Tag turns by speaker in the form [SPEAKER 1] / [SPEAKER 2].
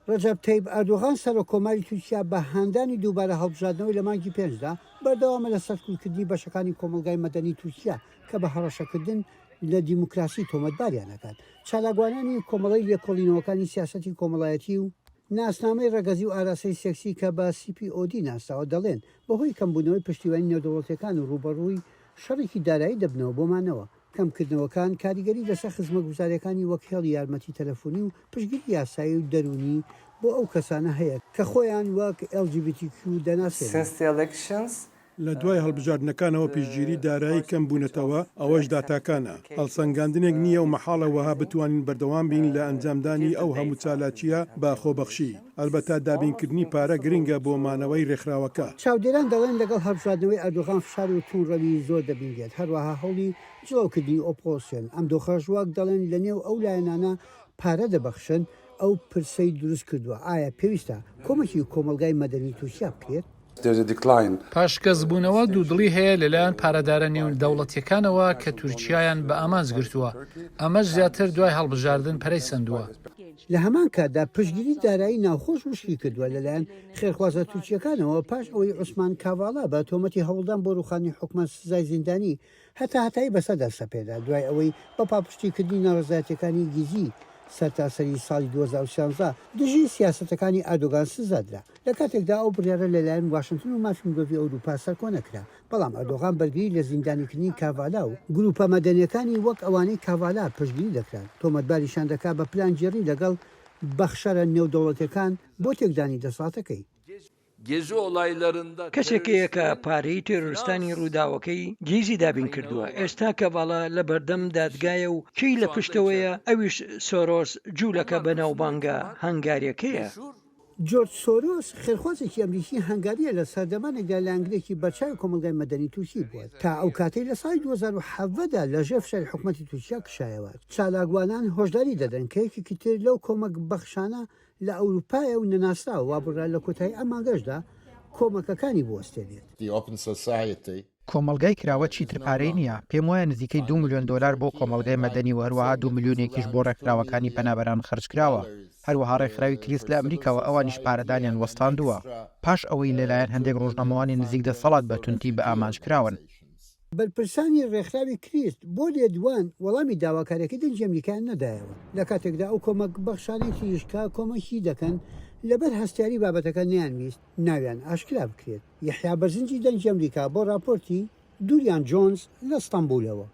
[SPEAKER 1] ڕەجەب تەیب ئەردۆغان سەرۆکۆماری تورکیا بە هەندانی دووبارە هەڵبژاردنەوەی لە مانگی پێنجدا بەردەوامە لە سەرکوتکردنی بەشەکانی کۆمەلگای مەدەنی تورکیا کە بە هەڕەشەکردن لە دیموکراسی تۆمەتباریانەکات. چالاکوانانی کۆمەڵی لێکۆڵینەوەکانی سیاسەتی کۆمەڵایەتی و ناسنامەی ڕێگەزی و ئاراسەی سێکسی کە بە CPOD ناساوە دەڵێن بەهۆی کەمبوونەوەی پشتیوانی نێودەوڵەتیەکان و ڕوبەڕووی شەڕێکی دارایی دەبنەوە بۆمانەوە. کەمکردنەوەکان کاریگەری لەسەر خزمەتگوزاریەکانی وەک هێڵی یارمەتی تەلەفۆنی و پشتگیری یاسایی و دەرونی بۆ ئەو کەسانە هەیە کە خۆیان وەک LGBTQ دەناسێن.
[SPEAKER 2] لە دوای هەڵبژاردنەکانەوە پشتگیری دارایی کەم بوونەتەوە ئەوەش داتاکانە. هەڵسەنگاندنێک نییە و مەحاڵە وەها بتوانین بەردەوام بین لە ئەنجامدانی ئەو هەموو چالاکیە با خۆبەخشی. ئەلبەتە دابینکردنی پارە گرنگە بۆ مانەوەی ڕێکخراوەکە.
[SPEAKER 1] چاودێران دەڵێن لەگەڵ هەڵبژاردنەوەی ئەردۆغان فشار و توونڕەوی زۆر دەبینێت، هەروەها هەوڵی جڵەوکردنی ئۆپۆزیسیۆن. ئەم دۆخەش وەک دەڵێن لە نێو ئەو لایەنانە پارە دەبەخشن ئەو پرسەی دروست کردووە ئایا پێویستە کۆمەکی کۆمەلگای مەدەنی تورکیا بکرێت؟
[SPEAKER 3] پاشکەسبوونەوە دوودڵی هەیە لەلایەن پارەدارە نێو دەوڵەتیەکانەوە کە تورکیایان بە ئامانج گرتووە. ئەمەش زیاتر دوای هەڵبژاردن پەرەی سندووە.
[SPEAKER 1] لە هەمان کاتدا پشتگیری دارایی ناوخۆش وشکی کردووە لەلایەن خێرخوازە تورکیەکانەوە پاش ئەوەی عوسمان کاڤاڵا بە تۆمەتی هەوڵدان بۆ ڕوخانی حکومەت سزای زیندانی هەتایی بەسەر سەپێدا دوای ئەوەی بە پاپشتیکردنی ناڕزایەتیەکانی گیزی سەرتاسەری ساڵی 2016 دژی سیاسەتەکانی ئەردۆغان سزادرا. لە کاتێکدا ئەو بڕیارە لەلایەن واشنگتن و مافی ئەوروپا سەرکۆ نەکرا، بەڵام ئەردۆغان بەرگری لە زیندانیکردنی کاڤالا و گروپە مەدەنیەکانی وەک ئەوانەی کاڤالا پشتگیری دەکران. تۆمەتباریشان دەکات بە پلانگیری لەگەڵ بەخشەرە نێودەوڵەتیەکان بۆ تێکدانی دەسەڵاتەکەی.
[SPEAKER 4] کەسێکەیە کە پارەی تێرۆریستانی ڕووداوەکەی گیزی دابین کردووە. ئێستا کەڤاڵا لە بەردەم دادگایە و کەی لە پشتەوەیە ئەویش سۆرۆس جوولەکە بەناوبانگە هەنگاریەکەیە.
[SPEAKER 1] جۆرج سۆرۆس خێرخوازێکی ئەمریکی هەنگاریە لە سەردەمانێکدا لە ئەنگلێکی بەرچاوی کۆمەلگای مەدەنی تورکی بووە تا ئەو کاتەی لە ساڵی 2017دا لە ژێر فشاری حکومەتی تورکیا کشایەوە. چالاکوانان هۆشداری دەدەن کە یەکێکی تر لەو کۆمەک بەخشانە لە ئەوروپایە و نەناسراوە وابڕا لە کۆتایی ئەم مانگەشدا کۆمەکەکانی بوەستێنێت.
[SPEAKER 5] کۆمەلگای کراوە چیتر پارەی نییە. پێم وایە نزیکەی 2 میلیۆن دلار بۆ کۆمەلگای مەدەنی و هەروەها 2 میلیۆنێکیش بۆ ڕێکخراوەکانی پەنابەران خرج کراوە. هەروەها ڕێکخراوی کریست لە ئەمریکاوە ئەوانیش پارەدانیان وەستاندووە پاش ئەوەی لەلایەن هەندێک ڕۆژنامەوانی نزیک 10 ساڵات بە تونتی بە ئامانج کراون.
[SPEAKER 1] بەرپرسانی ڕێکخراوی کریست بۆ لێدوان وەڵامی داواکاریەکەی دەنجی ئەمریکایان نەدایەوە. لە کاتێکدا ئەو کۆمەک بەخشانەی تریشکا کۆمەکی دەکەن لەبەر هەستیاری بابەتەکە نەیانویست ناویان ئاشکرا بکرێت. یەحیا بەرزنجی دەنجی ئەمریکا بۆ راپۆرتی دوریان جۆنز لە ستەمبولەوە.